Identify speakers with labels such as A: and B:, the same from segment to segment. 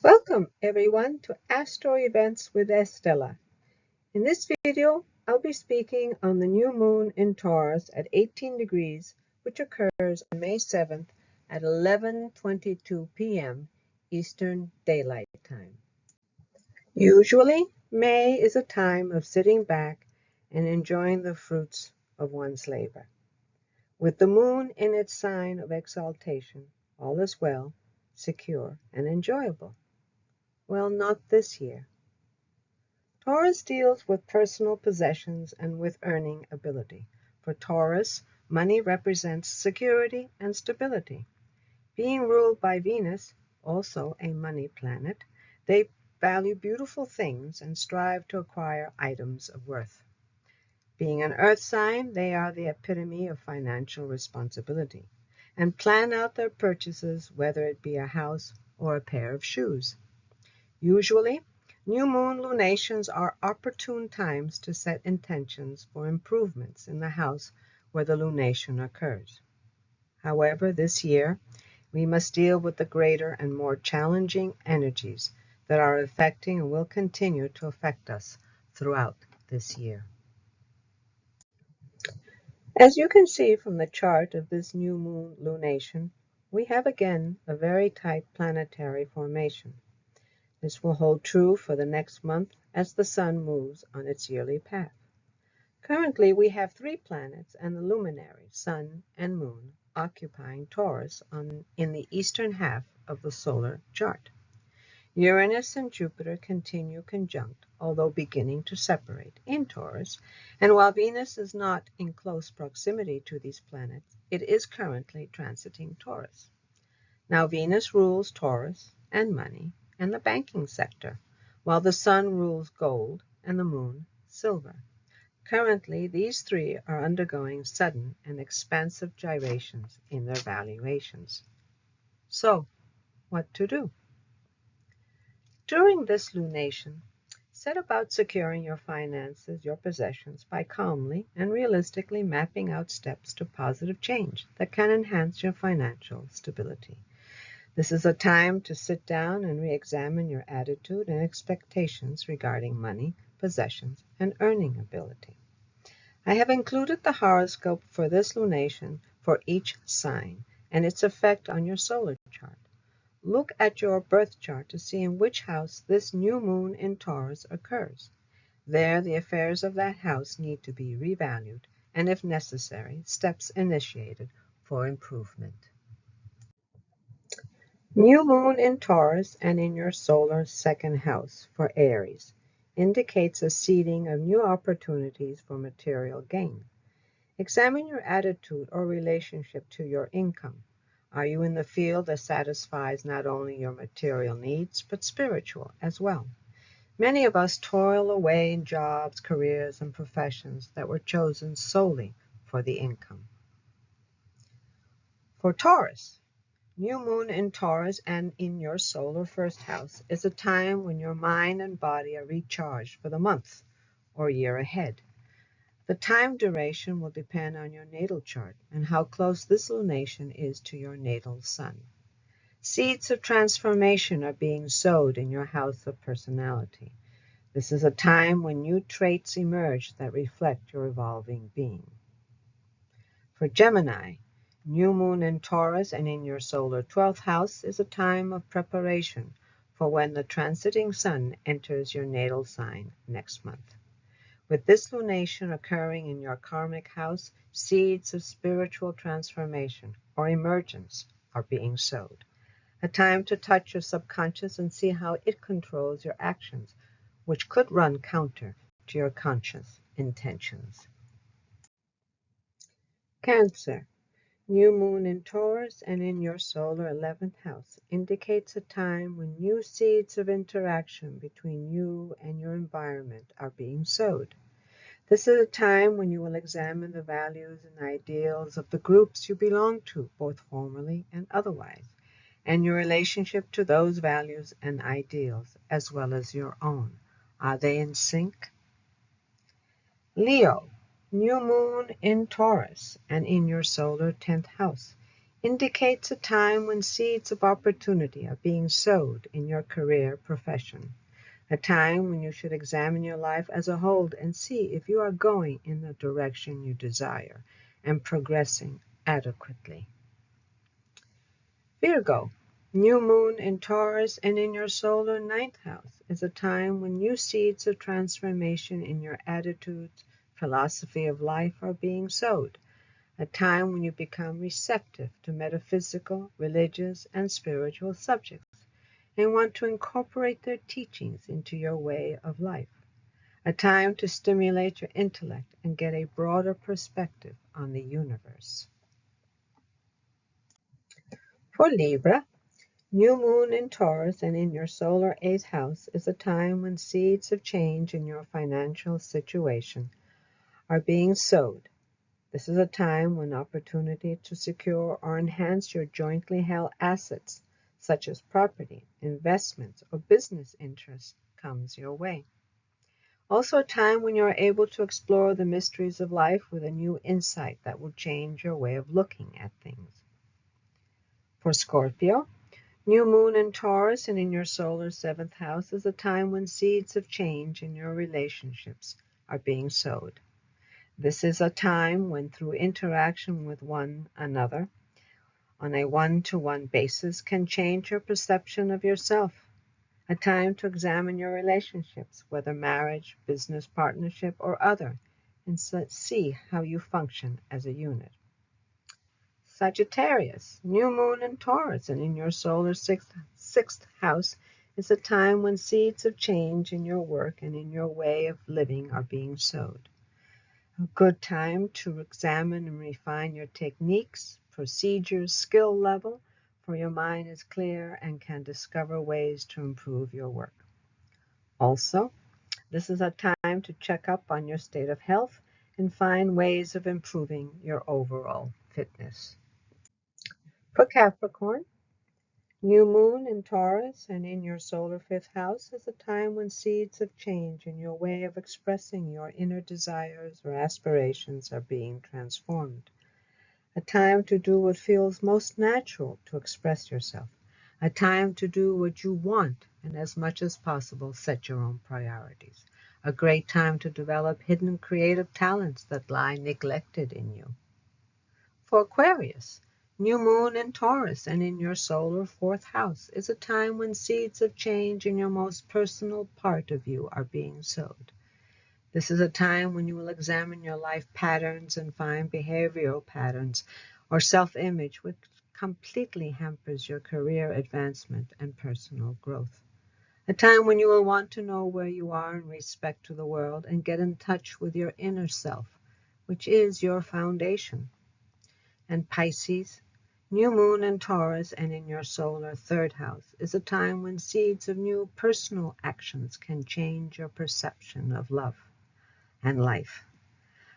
A: Welcome everyone to Astro Events with Estella. In this video, I'll be speaking on the new moon in Taurus at 18 degrees, which occurs on May 7th at 11:22 p.m. Eastern Daylight Time. Usually, May is a time of sitting back and enjoying the fruits of one's labor. With the moon in its sign of exaltation, all is well, secure, and enjoyable. Well, not this year. Taurus deals with personal possessions and with earning ability. For Taurus, money represents security and stability. Being ruled by Venus, also a money planet, they value beautiful things and strive to acquire items of worth. Being an earth sign, they are the epitome of financial responsibility and plan out their purchases, whether it be a house or a pair of shoes. Usually, new moon lunations are opportune times to set intentions for improvements in the house where the lunation occurs. However, this year, we must deal with the greater and more challenging energies that are affecting and will continue to affect us throughout this year. As you can see from the chart of this new moon lunation, we have again a very tight planetary formation. This will hold true for the next month as the Sun moves on its yearly path. Currently, we have 3 planets and the luminary, Sun and Moon, occupying Taurus in the eastern half of the solar chart. Uranus and Jupiter continue conjunct, although beginning to separate in Taurus, and while Venus is not in close proximity to these planets, it is currently transiting Taurus. Now, Venus rules Taurus and money and the banking sector, while the Sun rules gold and the Moon silver. Currently, these 3 are undergoing sudden and expansive gyrations in their valuations. So, what to do? During this lunation, set about securing your finances, your possessions, by calmly and realistically mapping out steps to positive change that can enhance your financial stability. This is a time to sit down and re-examine your attitude and expectations regarding money, possessions, and earning ability. I have included the horoscope for this lunation for each sign and its effect on your solar chart. Look at your birth chart to see in which house this new moon in Taurus occurs. There, the affairs of that house need to be revalued and, if necessary, steps initiated for improvement. New moon in Taurus and in your solar second house for Aries indicates a seeding of new opportunities for material gain. Examine your attitude or relationship to your income. Are you in the field that satisfies not only your material needs, but spiritual as well? Many of us toil away in jobs, careers, and professions that were chosen solely for the income. For Taurus, new moon in Taurus and in your solar first house is a time when your mind and body are recharged for the month or year ahead. The time duration will depend on your natal chart and how close this lunation is to your natal sun. Seeds of transformation are being sowed in your house of personality. This is a time when new traits emerge that reflect your evolving being. For Gemini, new moon in Taurus and in your solar 12th house is a time of preparation for when the transiting sun enters your natal sign next month. With this lunation occurring in your karmic house, seeds of spiritual transformation or emergence are being sowed. A time to touch your subconscious and see how it controls your actions, which could run counter to your conscious intentions. Cancer. New moon in Taurus and in your solar 11th house indicates a time when new seeds of interaction between you and your environment are being sowed. This is a time when you will examine the values and ideals of the groups you belong to, both formally and otherwise, and your relationship to those values and ideals, as well as your own. Are they in sync? Leo, new moon in Taurus and in your solar 10th house indicates a time when seeds of opportunity are being sowed in your career profession, a time when you should examine your life as a whole and see if you are going in the direction you desire and progressing adequately. Virgo, new moon in Taurus and in your solar ninth house is a time when new seeds of transformation in your attitudes, philosophy of life are being sowed, a time when you become receptive to metaphysical, religious, and spiritual subjects and want to incorporate their teachings into your way of life, a time to stimulate your intellect and get a broader perspective on the universe. For Libra, new moon in Taurus and in your solar eighth house is a time when seeds of change in your financial situation are being sowed. This is a time when opportunity to secure or enhance your jointly held assets, such as property, investments, or business interests, comes your way. Also a time when you are able to explore the mysteries of life with a new insight that will change your way of looking at things. For Scorpio, new moon in Taurus and in your solar seventh house is a time when seeds of change in your relationships are being sowed. This is a time when, through interaction with one another on a one-to-one basis, can change your perception of yourself. A time to examine your relationships, whether marriage, business partnership, or other, and see how you function as a unit. Sagittarius, new moon in Taurus and in your solar sixth house is a time when seeds of change in your work and in your way of living are being sowed. A good time to examine and refine your techniques, procedures, skill level, for your mind is clear and can discover ways to improve your work. Also, this is a time to check up on your state of health and find ways of improving your overall fitness. For Capricorn, new moon in Taurus and in your solar fifth house is a time when seeds of change in your way of expressing your inner desires or aspirations are being transformed. A time to do what feels most natural to express yourself. A time to do what you want and as much as possible set your own priorities. A great time to develop hidden creative talents that lie neglected in you. For Aquarius, new moon in Taurus and in your solar fourth house is a time when seeds of change in your most personal part of you are being sowed. This is a time when you will examine your life patterns and find behavioral patterns or self-image which completely hampers your career advancement and personal growth. A time when you will want to know where you are in respect to the world and get in touch with your inner self, which is your foundation. And Pisces, new moon in Taurus and in your solar third house is a time when seeds of new personal actions can change your perception of love and life.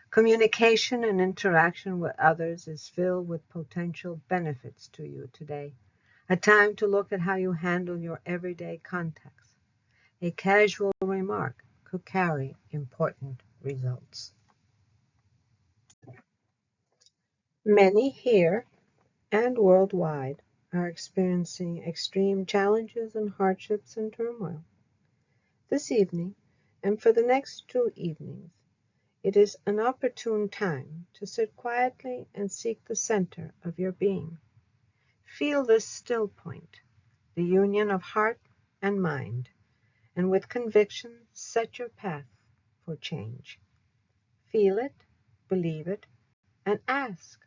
A: Communication and interaction with others is filled with potential benefits to you today. A time to look at how you handle your everyday contacts. A casual remark could carry important results. Many here and worldwide are experiencing extreme challenges and hardships and turmoil. This evening, and for the next 2 evenings, it is an opportune time to sit quietly and seek the center of your being. Feel this still point, the union of heart and mind, and with conviction set your path for change. Feel it, believe it, and ask.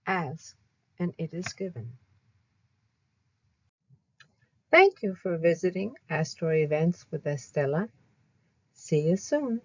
A: Ask, and it is given. Thank you for visiting Astro Events with Estella. See you soon.